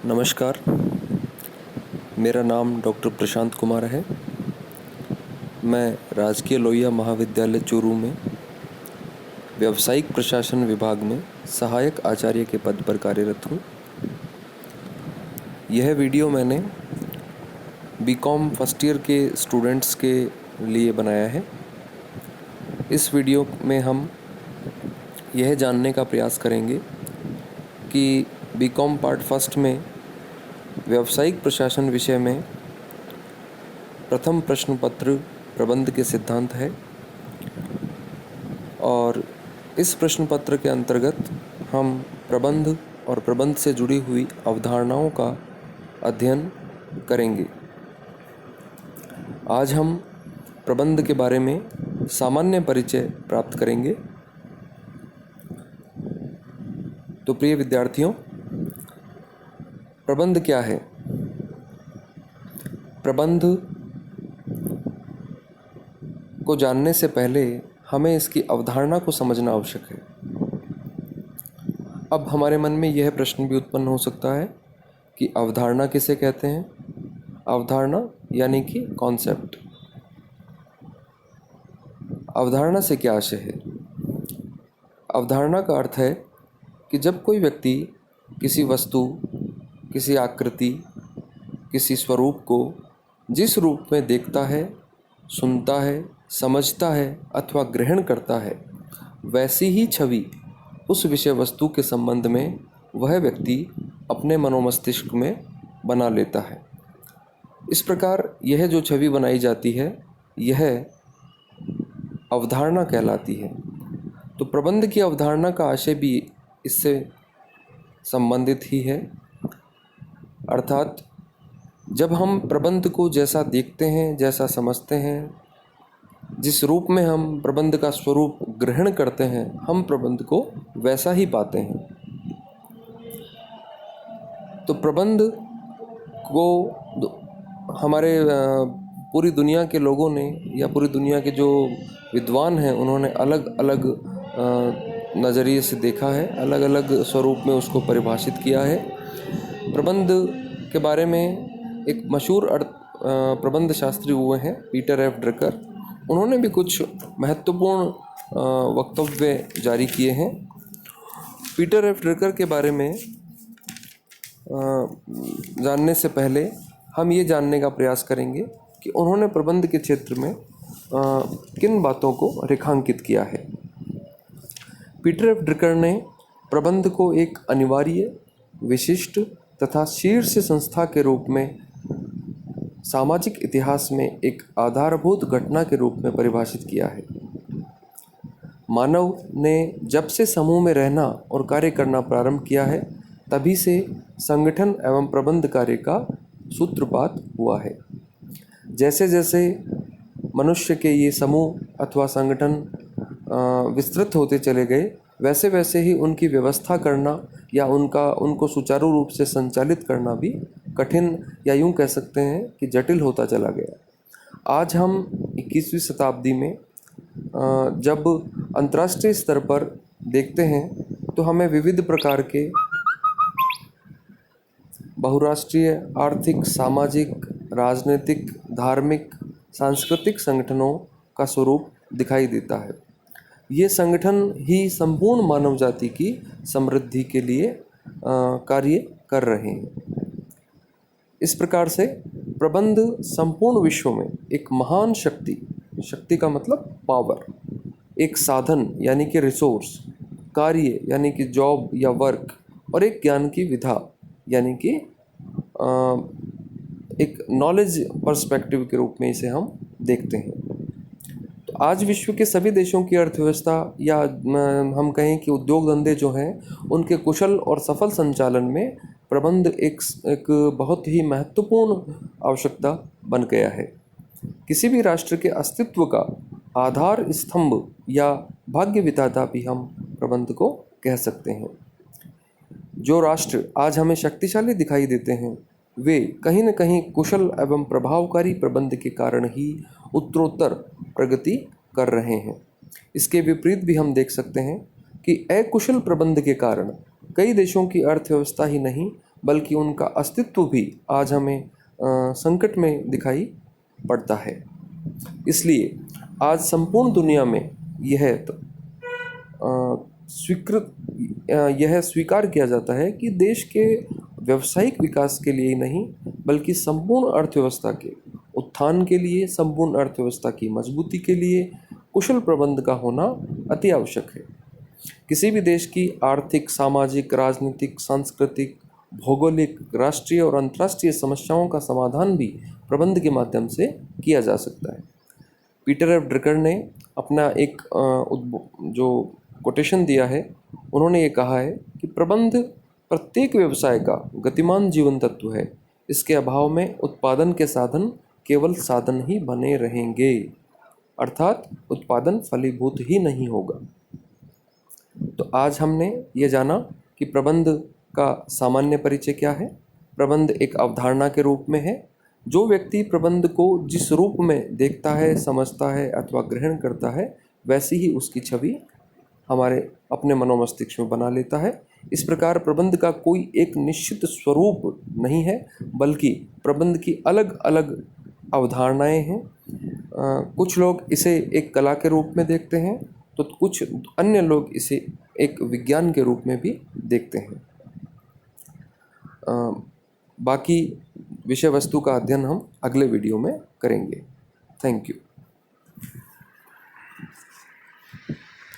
नमस्कार, मेरा नाम डॉक्टर प्रशांत कुमार है। मैं राजकीय लोहिया महाविद्यालय चूरू में व्यावसायिक प्रशासन विभाग में सहायक आचार्य के पद पर कार्यरत हूँ। यह वीडियो मैंने बीकॉम फर्स्ट ईयर के स्टूडेंट्स के लिए बनाया है। इस वीडियो में हम यह जानने का प्रयास करेंगे कि बीकॉम पार्ट फर्स्ट में व्यावसायिक प्रशासन विषय में प्रथम प्रश्न पत्र प्रबंध के सिद्धांत है और इस प्रश्न पत्र के अंतर्गत हम प्रबंध और प्रबंध से जुड़ी हुई अवधारणाओं का अध्ययन करेंगे। आज हम प्रबंध के बारे में सामान्य परिचय प्राप्त करेंगे। तो प्रिय विद्यार्थियों, प्रबंध क्या है? प्रबंध को जानने से पहले हमें इसकी अवधारणा को समझना आवश्यक है। अब हमारे मन में यह प्रश्न भी उत्पन्न हो सकता है कि अवधारणा किसे कहते हैं? अवधारणा यानी कि कॉन्सेप्ट। अवधारणा से क्या आशय है? अवधारणा का अर्थ है कि जब कोई व्यक्ति किसी वस्तु, किसी आकृति, किसी स्वरूप को जिस रूप में देखता है, सुनता है, समझता है अथवा ग्रहण करता है, वैसी ही छवि उस विषय वस्तु के संबंध में वह व्यक्ति अपने मनोमस्तिष्क में बना लेता है। इस प्रकार यह जो छवि बनाई जाती है, यह अवधारणा कहलाती है। तो प्रबंध की अवधारणा का आशय भी इससे संबंधित ही है। अर्थात जब हम प्रबंध को जैसा देखते हैं, जैसा समझते हैं, जिस रूप में हम प्रबंध का स्वरूप ग्रहण करते हैं, हम प्रबंध को वैसा ही पाते हैं। तो प्रबंध को हमारे पूरी दुनिया के लोगों ने या पूरी दुनिया के जो विद्वान हैं, उन्होंने अलग अलग नज़रिए से देखा है, अलग अलग स्वरूप में उसको परिभाषित किया है। प्रबंध के बारे में एक मशहूर प्रबंध शास्त्री हुए हैं पीटर एफ ड्रकर। उन्होंने भी कुछ महत्वपूर्ण वक्तव्य जारी किए हैं। पीटर एफ ड्रकर के बारे में जानने से पहले हम ये जानने का प्रयास करेंगे कि उन्होंने प्रबंध के क्षेत्र में किन बातों को रेखांकित किया है। पीटर एफ ड्रकर ने प्रबंध को एक अनिवार्य, विशिष्ट तथा शीर्ष संस्था के रूप में सामाजिक इतिहास में एक आधारभूत घटना के रूप में परिभाषित किया है। मानव ने जब से समूह में रहना और कार्य करना प्रारंभ किया है, तभी से संगठन एवं प्रबंध कार्य का सूत्रपात हुआ है। जैसे जैसे मनुष्य के ये समूह अथवा संगठन विस्तृत होते चले गए, वैसे वैसे ही उनकी व्यवस्था करना या उनको सुचारू रूप से संचालित करना भी कठिन या यूँ कह सकते हैं कि जटिल होता चला गया। आज हम 21वीं शताब्दी में जब अंतर्राष्ट्रीय स्तर पर देखते हैं, तो हमें विविध प्रकार के बहुराष्ट्रीय आर्थिक, सामाजिक, राजनीतिक, धार्मिक, सांस्कृतिक संगठनों का स्वरूप दिखाई देता है। ये संगठन ही संपूर्ण मानव जाति की समृद्धि के लिए कार्य कर रहे हैं। इस प्रकार से प्रबंध संपूर्ण विश्व में एक महान शक्ति का मतलब पावर, एक साधन यानी कि रिसोर्स, कार्य यानी कि जॉब या वर्क, और एक ज्ञान की विधा यानी कि एक नॉलेज पर्सपेक्टिव के रूप में इसे हम देखते हैं। तो आज विश्व के सभी देशों की अर्थव्यवस्था या हम कहें कि उद्योग धंधे जो हैं, उनके कुशल और सफल संचालन में प्रबंध एक बहुत ही महत्वपूर्ण आवश्यकता बन गया है। किसी भी राष्ट्र के अस्तित्व का आधार स्तंभ या भाग्य विधाता भी हम प्रबंध को कह सकते हैं। जो राष्ट्र आज हमें शक्तिशाली दिखाई देते हैं, वे कहीं न कहीं कुशल एवं प्रभावकारी प्रबंध के कारण ही उत्तरोत्तर प्रगति कर रहे हैं। इसके विपरीत भी हम देख सकते हैं कि अकुशल प्रबंध के कारण कई देशों की अर्थव्यवस्था ही नहीं बल्कि उनका अस्तित्व भी आज हमें संकट में दिखाई पड़ता है। इसलिए आज संपूर्ण दुनिया में यह स्वीकार किया जाता है कि देश के व्यावसायिक विकास के लिए ही नहीं, बल्कि संपूर्ण अर्थव्यवस्था के उत्थान के लिए, संपूर्ण अर्थव्यवस्था की मजबूती के लिए कुशल प्रबंध का होना अति आवश्यक है। किसी भी देश की आर्थिक, सामाजिक, राजनीतिक, सांस्कृतिक, भौगोलिक, राष्ट्रीय और अंतर्राष्ट्रीय समस्याओं का समाधान भी प्रबंध के माध्यम से किया जा सकता है। पीटर एफ ड्रकर ने अपना एक जो कोटेशन दिया है, उन्होंने ये कहा है कि प्रबंध प्रत्येक व्यवसाय का गतिमान जीवन तत्व है। इसके अभाव में उत्पादन के साधन केवल साधन ही बने रहेंगे, अर्थात उत्पादन फलीभूत ही नहीं होगा। तो आज हमने ये जाना कि प्रबंध का सामान्य परिचय क्या है। प्रबंध एक अवधारणा के रूप में है। जो व्यक्ति प्रबंध को जिस रूप में देखता है, समझता है अथवा ग्रहण करता है, वैसी ही उसकी छवि हमारे अपने मनोमस्तिष्क में बना लेता है। इस प्रकार प्रबंध का कोई एक निश्चित स्वरूप नहीं है, बल्कि प्रबंध की अलग अलग अवधारणाएं हैं। कुछ लोग इसे एक कला के रूप में देखते हैं, तो कुछ अन्य लोग इसे एक विज्ञान के रूप में भी देखते हैं। बाकी विषय वस्तु का अध्ययन हम अगले वीडियो में करेंगे। Thank you.